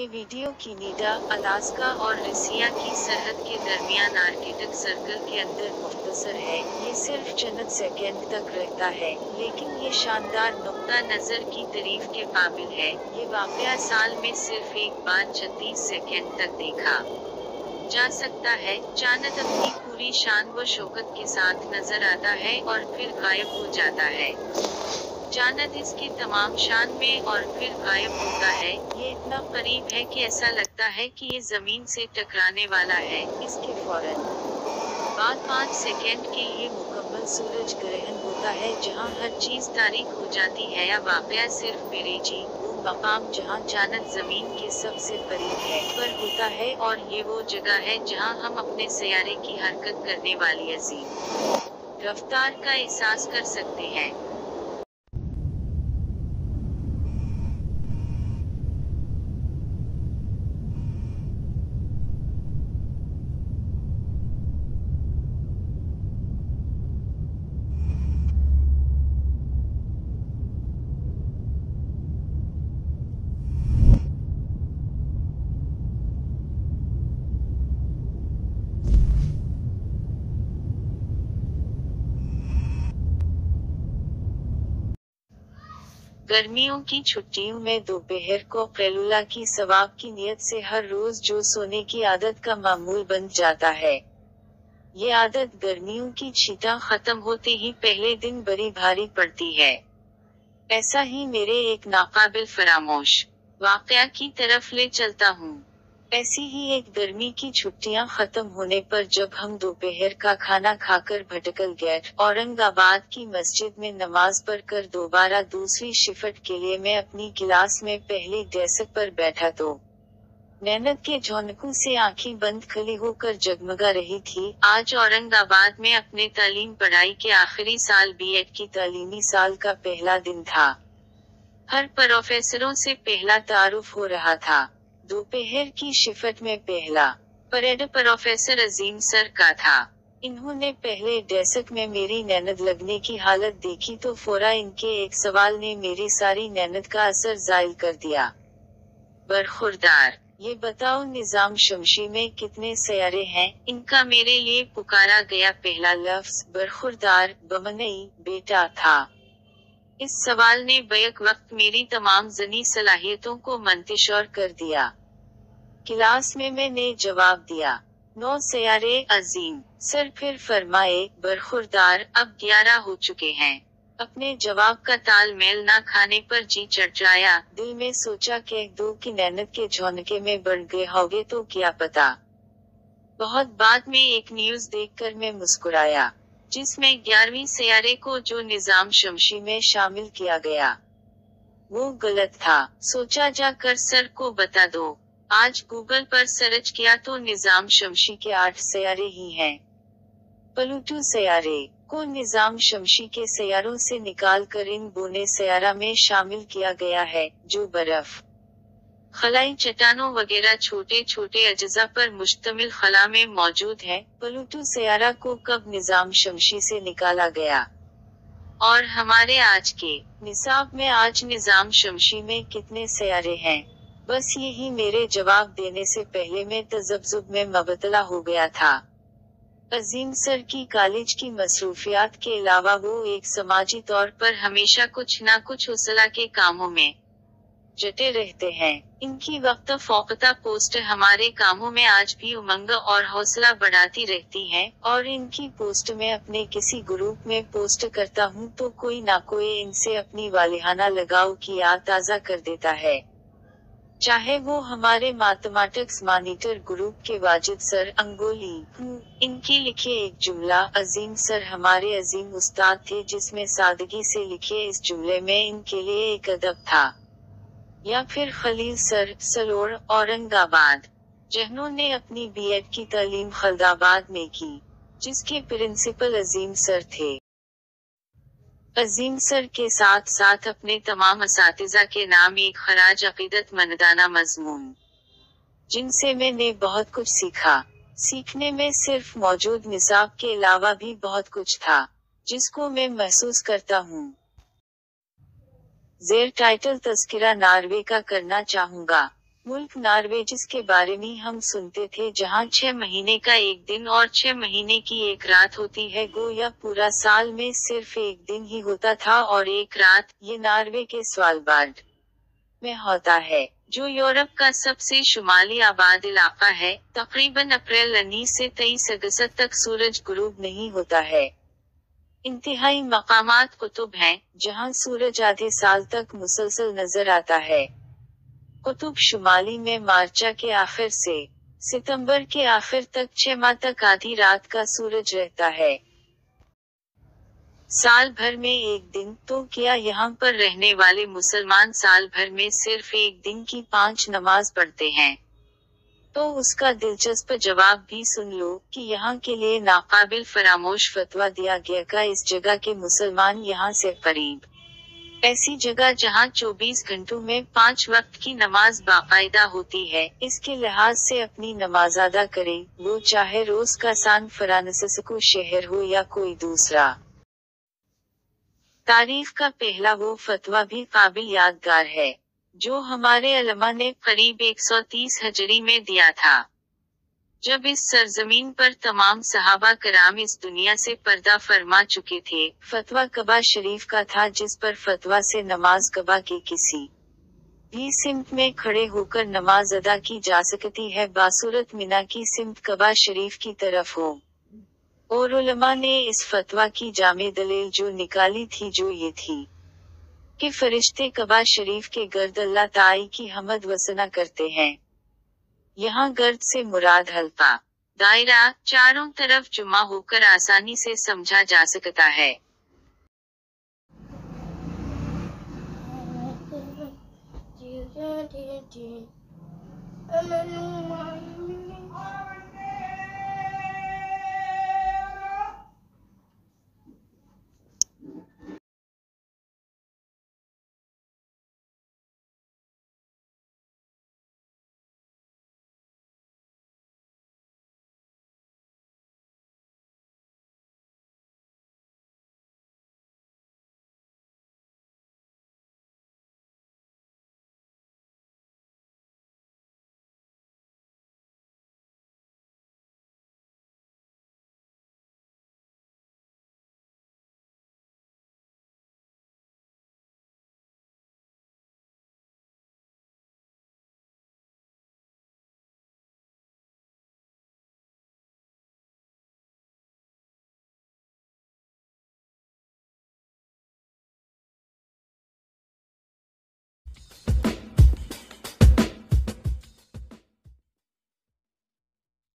ये video Canada, Alaska और रसिया की सरहद के दरमियान आर्कटिक सर्कल के अंदर मुख्तसर है। ये सिर्फ चंद सेकंड तक रहता है, लेकिन ये शानदार नुक्ता नजर की तारीफ के काबिल है। ये वाकया साल में सिर्फ एक बार 36 सेकंड तक देखा जा सकता है। चांद अपनी पूरी शान व शौकत के साथ नजर आता है और फिर गायब हो जाता है। चांद इसकी तमाम शान में और फिर गायब होता है। ये इतना करीब है कि ऐसा लगता है कि ये जमीन से टकराने वाला है। इसके फौरन बाद 5 सेकंड के लिए मुकम्मल सूरज ग्रहण होता है, जहां हर चीज तारीक हो जाती है। या वाकया सिर्फ मेरेजी मकाम जहां चांद जमीन के सबसे करीब है पर होता है, और ये वो जगह है जहां हम अपने सैयारे की हरकत करने वाली अजीम रफ्तार का एहसास कर सकते हैं। गर्मियों की छुट्टियों में दोपहर को कैलुला की सवाब की नियत से हर रोज जो सोने की आदत का मामूल बन जाता है। ये आदत गर्मियों की छींटा खत्म होते ही पहले दिन बड़ी भारी पड़ती है। ऐसा ही मेरे एक नाकाबिल फरामोश वाकया की तरफ ले चलता हूँ। ऐसी ही एक गर्मी की छुट्टियां खत्म होने पर जब हम दोपहर का खाना खाकर भटकल गए औरंगाबाद की मस्जिद में नमाज पढ़कर दोबारा दूसरी शिफ्ट के लिए मैं अपनी क्लास में पहली डेस्क पर बैठा तो मेहनत के झोंकों से आंखें बंद खली होकर जगमगा रही थी। आज औरंगाबाद में अपने तालीम पढ़ाई के आखिरी साल बीएड की तालीमी साल का पहला दिन था। हर प्रोफेसरों से पहला तारुफ हो रहा था। दोपहर की शिफ्ट में पहला परेड प्रोफेसर अजीम सर का था। इन्होंने पहले डेस्क में मेरी मेहनत लगने की हालत देखी तो फौरा इनके एक सवाल ने मेरी सारी मेहनत का असर जायल कर दिया। बरखुरदार, ये बताओ निजाम शमशी में कितने सैयारे हैं? इनका मेरे लिए पुकारा गया पहला लफ्ज बरखुरदार बमनई बेटा था। इस सवाल ने बैक वक्त मेरी तमाम जनी सलाहियतों को मंतशर कर दिया। क्लास में मैंने जवाब दिया 9 सैयारे अजीम सर। फिर फरमाए बरखुरदार अब 11 हो चुके हैं। अपने जवाब का तालमेल ना खाने पर जी चढ़ाया। दिल में सोचा कि दो की मेहनत के झोंके में बढ़ गए होगे तो क्या पता। बहुत बाद में एक न्यूज देखकर मैं मुस्कुराया, जिसमें 11वीं सैयारे को जो निजाम शमशी में शामिल किया गया वो गलत था। सोचा जाकर सर को बता दो। आज गूगल पर सर्च किया तो निजाम शमशी के 8 सैयारे ही हैं। प्लूटो सैयारे को निजाम शमशी के सैयारों से निकालकर इन बोने सैयारा में शामिल किया गया है, जो बर्फ, खलाई चट्टानों वगैरह छोटे छोटे अज्जा पर मुश्तमिल खला में मौजूद है। प्लूटो सैयारा को कब निजाम शमशी से निकाला गया और हमारे आज के निसाब में आज निजाम शमशी में कितने सैयारे हैं? बस यही मेरे जवाब देने से पहले मैं तजब्जुब में मुबतला हो गया था। अजीम सर की कॉलेज की मसरूफियात के अलावा वो एक समाजी तौर पर हमेशा कुछ न कुछ उसला के कामों में जटे रहते हैं। इनकी वक्त फौकता पोस्ट हमारे कामों में आज भी उमंग और हौसला बढ़ाती रहती हैं, और इनकी पोस्ट में अपने किसी ग्रुप में पोस्ट करता हूँ तो कोई ना कोई इनसे अपनी वालिहाना लगाव की याद ताज़ा कर देता है। चाहे वो हमारे मैथमेटिक्स मॉनिटर ग्रुप के वाजिद सर अंगोली इनकी लिखे एक जुमला अजीम सर हमारे अजीम उस्ताद थे, जिसमें सादगी से लिखे इस जुमले में इनके लिए एक अदब था। या फिर खलील सर सलोर औरंगाबाद, जिन्होंने अपनी बीएड की तालीम खलदाबाद में की, जिसके प्रिंसिपल अजीम सर थे। अजीम सर के साथ साथ अपने तमाम असातिज़ा के नाम एक खराज अकीदत मंदाना मजमून, जिनसे मैंने बहुत कुछ सीखा। सीखने में सिर्फ मौजूद निसाब के अलावा भी बहुत कुछ था, जिसको मैं महसूस करता हूँ। जेर टाइटल तस्किरा नॉर्वे का करना चाहूँगा। मुल्क नॉर्वे जिसके बारे में हम सुनते थे, जहाँ 6 महीने का एक दिन और 6 महीने की एक रात होती है, गोया पूरा साल में सिर्फ एक दिन ही होता था और एक रात, ये नॉर्वे के स्वालबार्ड में होता है, जो यूरोप का सबसे शुमाली आबाद इलाका है। तकरीबन अप्रैल 19 से 23 अगस्त तक सूरज गुरूब नहीं होता है। इंतहाई मकामात कुतुब हैं, जहां सूरज आधे साल तक मुसलसल नजर आता है। कुतुब शुमाली में मार्च के आखिर से सितंबर के आखिर तक 6 माह तक आधी रात का सूरज रहता है। साल भर में एक दिन, तो क्या यहाँ पर रहने वाले मुसलमान साल भर में सिर्फ एक दिन की 5 नमाज पढ़ते हैं? तो उसका दिलचस्प जवाब भी सुन लो, कि यहाँ के लिए नाकाबिल फरामोश फतवा दिया गया का इस जगह के मुसलमान यहाँ से करीब ऐसी जगह जहाँ 24 घंटों में 5 वक्त की नमाज बाकायदा होती है, इसके लिहाज से अपनी नमाज अदा करें, वो चाहे रोज का सान फ्रांसिस्को शहर हो या कोई दूसरा। तारीख का पहला वो फतवा भी काबिल यादगार है, जो हमारे अल्लामा ने करीब 130 हिजरी में दिया था, जब इस सरजमीन पर तमाम सहाबा कराम इस दुनिया से पर्दा फरमा चुके थे। फतवा कबा शरीफ का था, जिस पर फतवा से नमाज कबा के किसी भी सिमत में खड़े होकर नमाज अदा की जा सकती है, बासूरत मिना की सिमत कबा शरीफ की तरफ हो। और उलमा ने इस फतवा की जामे दलील जो निकाली थी, जो ये थी कि फरिश्ते कबा शरीफ के गर्द अल्लाह ताई की हमद वसना करते हैं। यहाँ गर्द से मुराद हल्का दायरा चारों तरफ जुमा होकर आसानी से समझा जा सकता है।